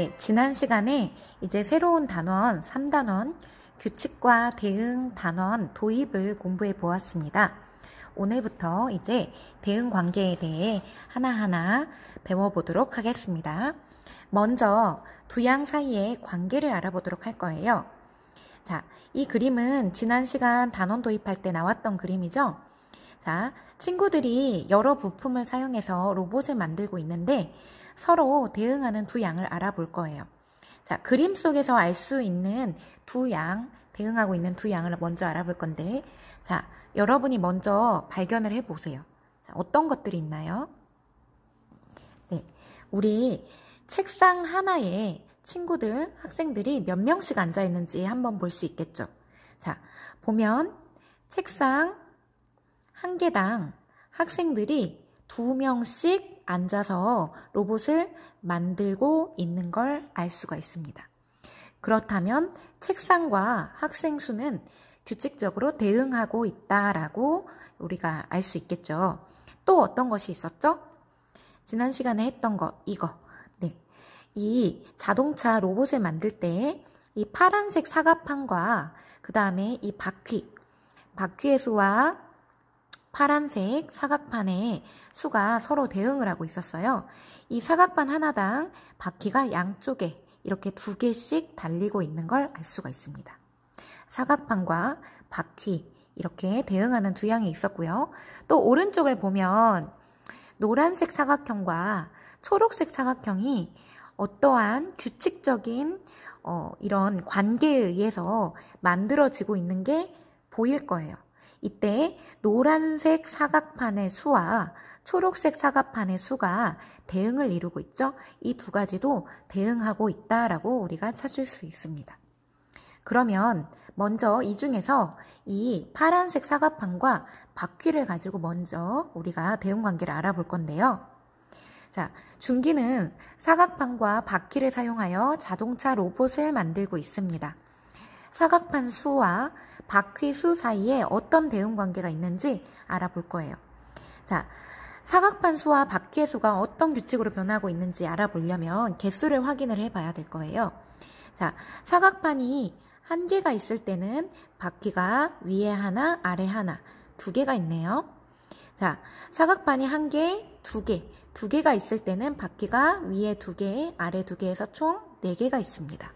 네, 지난 시간에 이제 새로운 단원 3단원 규칙과 대응 단원 도입을 공부해 보았습니다. 오늘부터 이제 대응 관계에 대해 하나하나 배워보도록 하겠습니다. 먼저 두 양 사이의 관계를 알아보도록 할 거예요. 자, 이 그림은 지난 시간 단원 도입할 때 나왔던 그림이죠. 자, 친구들이 여러 부품을 사용해서 로봇을 만들고 있는데 서로 대응하는 두 양을 알아볼 거예요. 자, 그림 속에서 알 수 있는 두 양, 대응하고 있는 두 양을 먼저 알아볼 건데, 자, 여러분이 먼저 발견을 해보세요. 자, 어떤 것들이 있나요? 네, 우리 책상 하나에 친구들, 학생들이 몇 명씩 앉아 있는지 한번 볼 수 있겠죠. 자, 보면 책상 한 개당 학생들이 2명씩 앉아서 로봇을 만들고 있는 걸 알 수가 있습니다. 그렇다면 책상과 학생 수는 규칙적으로 대응하고 있다라고 우리가 알 수 있겠죠. 또 어떤 것이 있었죠? 지난 시간에 했던 거, 이거. 네, 이 자동차 로봇을 만들 때 이 파란색 사각판과 그 다음에 이 바퀴의 수와 파란색 사각판의 수가 서로 대응을 하고 있었어요. 이 사각판 하나당 바퀴가 양쪽에 이렇게 2개씩 달리고 있는 걸 알 수가 있습니다. 사각판과 바퀴 이렇게 대응하는 두 양이 있었고요. 또 오른쪽을 보면 노란색 사각형과 초록색 사각형이 어떠한 규칙적인 이런 관계에 의해서 만들어지고 있는 게 보일 거예요. 이때 노란색 사각판의 수와 초록색 사각판의 수가 대응을 이루고 있죠. 이 두 가지도 대응하고 있다라고 우리가 찾을 수 있습니다. 그러면 먼저 이 중에서 이 파란색 사각판과 바퀴를 가지고 먼저 우리가 대응 관계를 알아볼 건데요. 자, 준기는 사각판과 바퀴를 사용하여 자동차 로봇을 만들고 있습니다. 사각판 수와 바퀴 수 사이에 어떤 대응 관계가 있는지 알아볼 거예요. 자, 사각판 수와 바퀴의 수가 어떤 규칙으로 변하고 있는지 알아보려면 개수를 확인을 해봐야 될 거예요. 자, 사각판이 한 개가 있을 때는 바퀴가 위에 하나, 아래 하나, 2개가 있네요. 자, 사각판이 한 개, 2개가 있을 때는 바퀴가 위에 2개, 아래 2개에서 총 4개가 있습니다.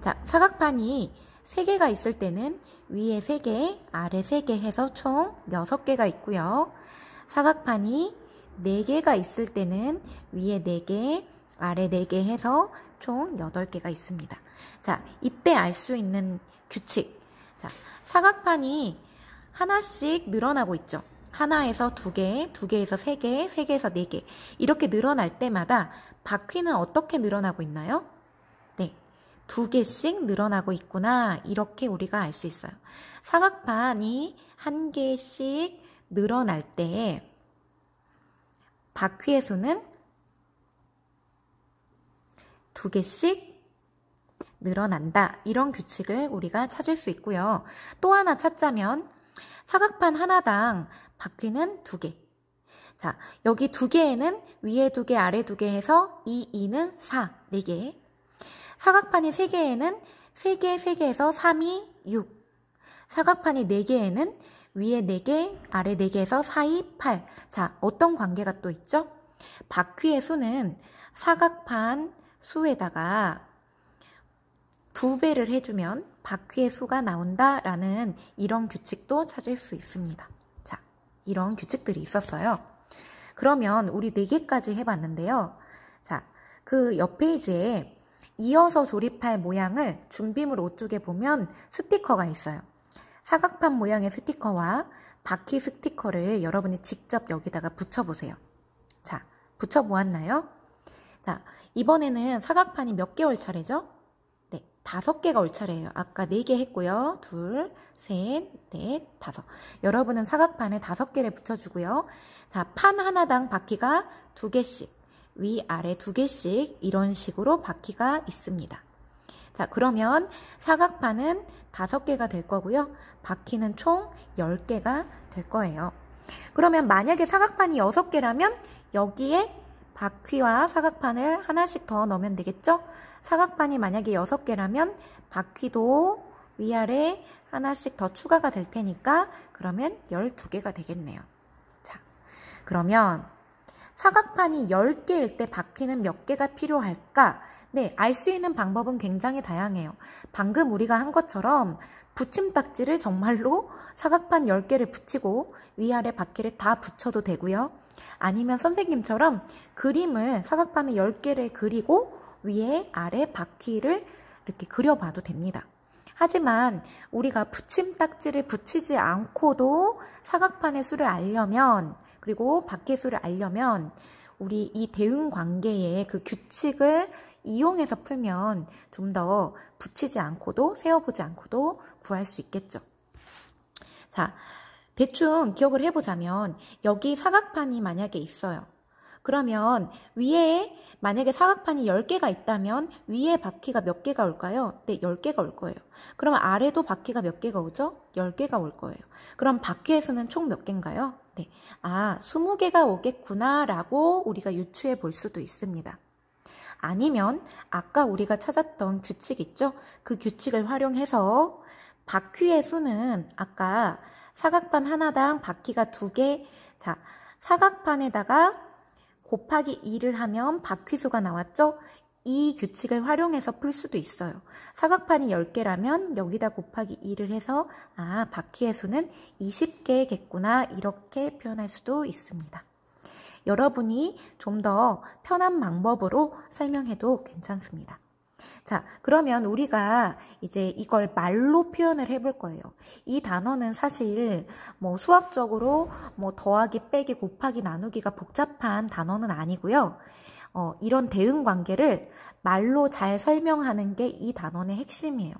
자, 사각판이 3개가 있을 때는 위에 3개, 아래 3개 해서 총 6개가 있고요. 사각판이 4개가 있을 때는 위에 4개, 아래 4개 해서 총 8개가 있습니다. 자, 이때 알 수 있는 규칙. 자, 사각판이 하나씩 늘어나고 있죠. 하나에서 2개, 2개에서 3개, 3개에서 4개. 이렇게 늘어날 때마다 바퀴는 어떻게 늘어나고 있나요? 네, 2개씩 늘어나고 있구나. 이렇게 우리가 알 수 있어요. 사각판이 1개씩 늘어날 때 바퀴의 수는 2개씩 늘어난다. 이런 규칙을 우리가 찾을 수 있고요. 또 하나 찾자면 사각판 하나당 바퀴는 2개. 자, 여기 2개에는 위에 2개, 아래 2개 해서 2는 4, 4개. 사각판이 3개에는 3개, 3개에서 3이 6. 사각판이 4개에는 위에 4개, 아래 4개에서 4이 8. 자, 어떤 관계가 또 있죠? 바퀴의 수는 사각판 수에다가 2배를 해주면 바퀴의 수가 나온다라는 이런 규칙도 찾을 수 있습니다. 자, 이런 규칙들이 있었어요. 그러면 우리 4개까지 해봤는데요. 자, 그 옆 페이지에 이어서 조립할 모양을 준비물 5쪽에 보면 스티커가 있어요. 사각판 모양의 스티커와 바퀴 스티커를 여러분이 직접 여기다가 붙여보세요. 자, 붙여보았나요? 자, 이번에는 사각판이 몇 개 올 차례죠? 네, 5개가 올 차례예요. 아까 4개 했고요. 2, 3, 4, 5. 여러분은 사각판에 5개를 붙여주고요. 자, 판 하나당 바퀴가 2개씩, 위, 아래 2개씩 이런 식으로 바퀴가 있습니다. 자, 그러면 사각판은 5개가 될 거고요. 바퀴는 총 10개가 될 거예요. 그러면 만약에 사각판이 6개라면 여기에 바퀴와 사각판을 하나씩 더 넣으면 되겠죠? 사각판이 만약에 6개라면 바퀴도 위아래 하나씩 더 추가가 될 테니까 그러면 12개가 되겠네요. 자, 그러면 사각판이 10개일 때 바퀴는 몇 개가 필요할까? 네, 알 수 있는 방법은 굉장히 다양해요. 방금 우리가 한 것처럼 붙임딱지를 정말로 사각판 10개를 붙이고 위아래 바퀴를 다 붙여도 되고요. 아니면 선생님처럼 그림을 사각판을 10개를 그리고 위에 아래 바퀴를 이렇게 그려봐도 됩니다. 하지만 우리가 붙임딱지를 붙이지 않고도 사각판의 수를 알려면, 그리고 바퀴의 수를 알려면 우리 이 대응 관계의 그 규칙을 이용해서 풀면 좀 더 붙이지 않고도, 세어보지 않고도 구할 수 있겠죠. 자, 대충 기억을 해보자면 여기 사각판이 만약에 있어요. 그러면 위에 만약에 사각판이 10개가 있다면 위에 바퀴가 몇 개가 올까요? 네, 10개가 올 거예요. 그러면 아래도 바퀴가 몇 개가 오죠? 10개가 올 거예요. 그럼 바퀴의 수는 총 몇 개인가요? 네, 20개가 오겠구나 라고 우리가 유추해 볼 수도 있습니다. 아니면 아까 우리가 찾았던 규칙 있죠? 그 규칙을 활용해서 바퀴의 수는 아까 사각판 하나당 바퀴가 2개, 자, 사각판에다가 곱하기 2를 하면 바퀴수가 나왔죠? 이 규칙을 활용해서 풀 수도 있어요. 사각판이 10개라면 여기다 곱하기 2를 해서 바퀴의 수는 20개겠구나 이렇게 표현할 수도 있습니다. 여러분이 좀 더 편한 방법으로 설명해도 괜찮습니다. 자, 그러면 우리가 이제 이걸 말로 표현을 해볼 거예요. 이 단어는 사실 뭐 수학적으로 뭐 더하기, 빼기, 곱하기, 나누기가 복잡한 단어는 아니고요. 이런 대응 관계를 말로 잘 설명하는 게 이 단원의 핵심이에요.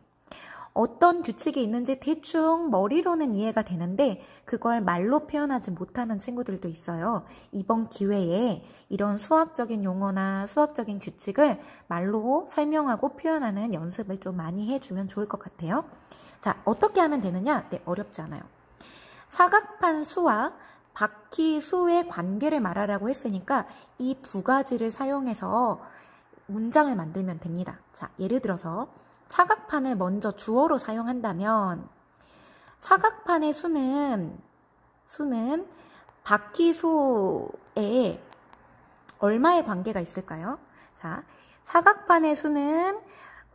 어떤 규칙이 있는지 대충 머리로는 이해가 되는데 그걸 말로 표현하지 못하는 친구들도 있어요. 이번 기회에 이런 수학적인 용어나 수학적인 규칙을 말로 설명하고 표현하는 연습을 좀 많이 해주면 좋을 것 같아요. 자, 어떻게 하면 되느냐? 네, 어렵지 않아요. 사각판 수와 바퀴 수의 관계를 말하라고 했으니까 이 두 가지를 사용해서 문장을 만들면 됩니다. 자, 예를 들어서 사각판을 먼저 주어로 사용한다면 사각판의 수는 바퀴 수에 얼마의 관계가 있을까요? 자, 사각판의 수는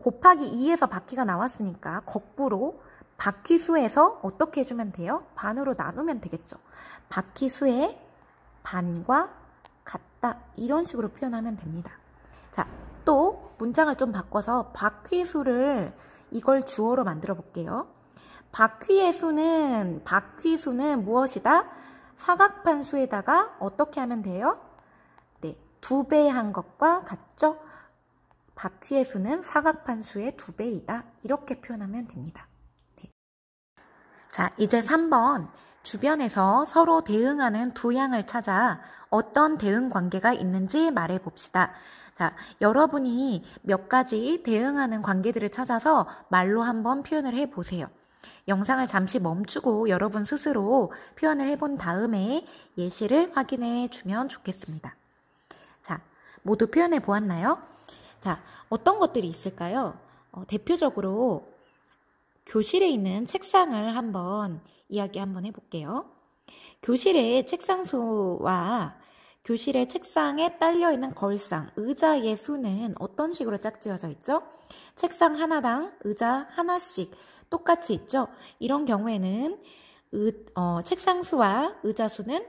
곱하기 2에서 바퀴가 나왔으니까 거꾸로 바퀴 수에서 어떻게 해주면 돼요? 반으로 나누면 되겠죠. 바퀴 수의 반과 같다. 이런 식으로 표현하면 됩니다. 자, 또 문장을 좀 바꿔서 바퀴 수를 이걸 주어로 만들어 볼게요. 바퀴 수는 무엇이다? 사각판 수에다가 어떻게 하면 돼요? 네, 2배 한 것과 같죠? 바퀴의 수는 사각판 수의 2배이다. 이렇게 표현하면 됩니다. 네. 자, 이제 3번. 주변에서 서로 대응하는 두 양을 찾아 어떤 대응 관계가 있는지 말해 봅시다. 자, 여러분이 몇 가지 대응하는 관계들을 찾아서 말로 한번 표현을 해 보세요. 영상을 잠시 멈추고 여러분 스스로 표현을 해본 다음에 예시를 확인해 주면 좋겠습니다. 자, 모두 표현해 보았나요? 자, 어떤 것들이 있을까요? 대표적으로 교실에 있는 책상을 한번 이야기 한번 해볼게요. 교실의 책상수와 교실의 책상에 딸려있는 걸상, 의자의 수는 어떤 식으로 짝지어져 있죠? 책상 하나당 의자 하나씩 똑같이 있죠? 이런 경우에는 책상 수와 의자 수는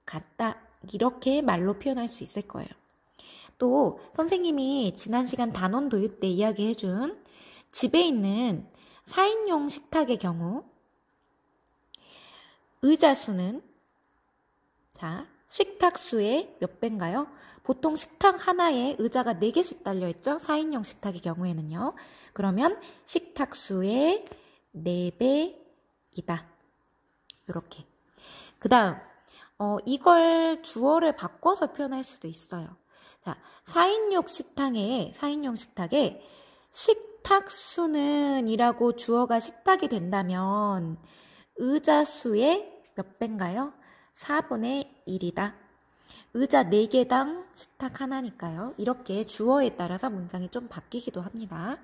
같다. 이렇게 말로 표현할 수 있을 거예요. 또 선생님이 지난 시간 단원 도입 때 이야기해준 집에 있는 4인용 식탁의 경우 의자 수는 자, 식탁 수의 몇 배인가요? 보통 식탁 하나에 의자가 4개씩 달려있죠? 4인용 식탁의 경우에는요. 그러면 식탁 수의 4배이다. 이렇게. 그 다음 이걸 주어를 바꿔서 표현할 수도 있어요. 자, 4인용 식탁에 식탁 수는 이라고 주어가 식탁이 된다면 의자 수의 몇 배인가요? 4분의 1이다. 의자 4개당 식탁 하나니까요. 이렇게 주어에 따라서 문장이 좀 바뀌기도 합니다.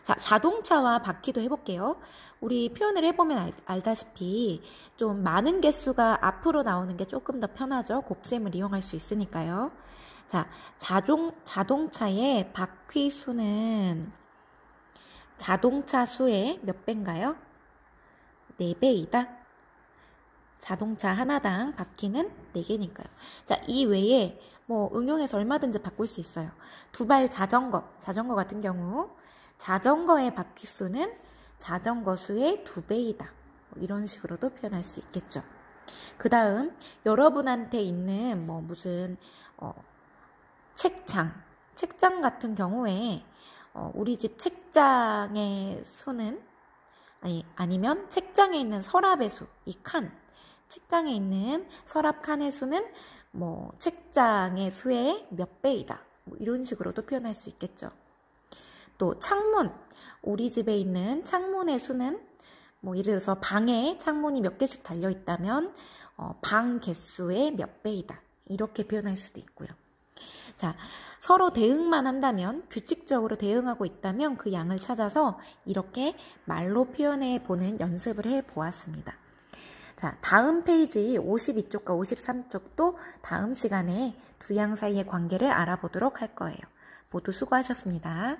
자, 자동차와 바퀴도 해볼게요. 우리 표현을 해보면 알다시피 좀 많은 개수가 앞으로 나오는 게 조금 더 편하죠. 곱셈을 이용할 수 있으니까요. 자, 자동차의 바퀴 수는 자동차 수의 몇 배인가요? 4배이다. 자동차 하나당 바퀴는 4개니까요. 자, 이 외에 뭐 응용해서 얼마든지 바꿀 수 있어요. 두발 자전거 같은 경우 자전거의 바퀴 수는 자전거 수의 2배이다. 이런 식으로도 표현할 수 있겠죠. 그 다음 여러분한테 있는 뭐 무슨 책장 같은 경우에 우리 집 책장의 수는 아니면 책장에 있는 서랍의 수, 이 칸, 책장에 있는 서랍 칸의 수는 뭐 책장의 수의 몇 배이다. 뭐 이런 식으로도 표현할 수 있겠죠. 또 창문, 우리 집에 있는 창문의 수는 뭐 예를 들어서 방에 창문이 몇 개씩 달려 있다면 방 개수의 몇 배이다. 이렇게 표현할 수도 있고요. 자, 서로 대응만 한다면, 규칙적으로 대응하고 있다면 그 양을 찾아서 이렇게 말로 표현해 보는 연습을 해 보았습니다. 자, 다음 페이지 52쪽과 53쪽도 다음 시간에 두 양 사이의 관계를 알아보도록 할 거예요. 모두 수고하셨습니다.